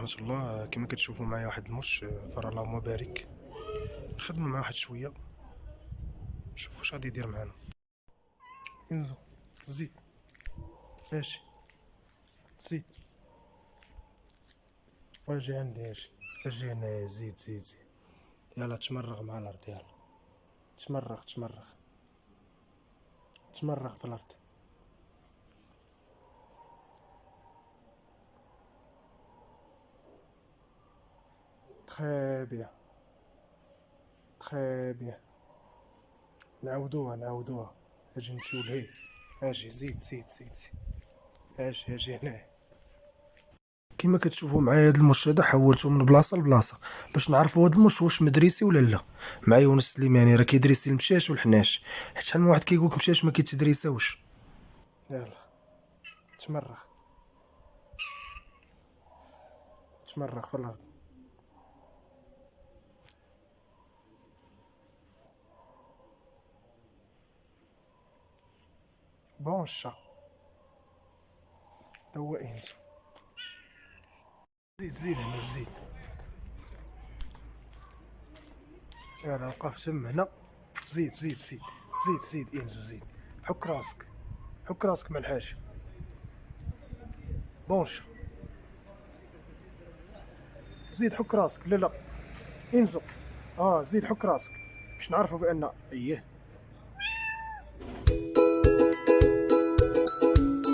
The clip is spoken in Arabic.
ورحمة الله. كما كتشوفوا معايا واحد المش، فراه اللهم بارك. نخدمو معاه واحد شوية، نشوفو واش غادي يدير معانا. انزو زيد، ماشي زيد، واجي عندي، اجي هنايا، زيد زيد زيد. يلا تمرغ مع الارض، يلا تمرغ تمرغ تمرغ في الارض. تخي بيان، تخي بيان. نعاودوها نعاودوها. اجي نمشيو لهيه، اجي زيد زيد زيد زيد. اجي هنايا. كما كتشوفوا معايا هاد المش هذا حولته من بلاصه لبلاصه باش نعرفوا هاد المش واش مدريسي ولا لا. مع يونس سليماني راه كيدريسي المشاش والحناش، حيت شحال من واحد كيقولك مشاش ما كيتدريساوش. يلا تمرغ تمرغ في الارض. بونشا توا انزو. زيد زيد هنا زيد. يلا وقف تم هنا. زيد زيد زيد زيد زيد انزو زيد. حك راسك، حك راسك مع الحاجة. بونشا زيد حك راسك. لا لا انزو. زيد حك راسك باش نعرفوا بان ايه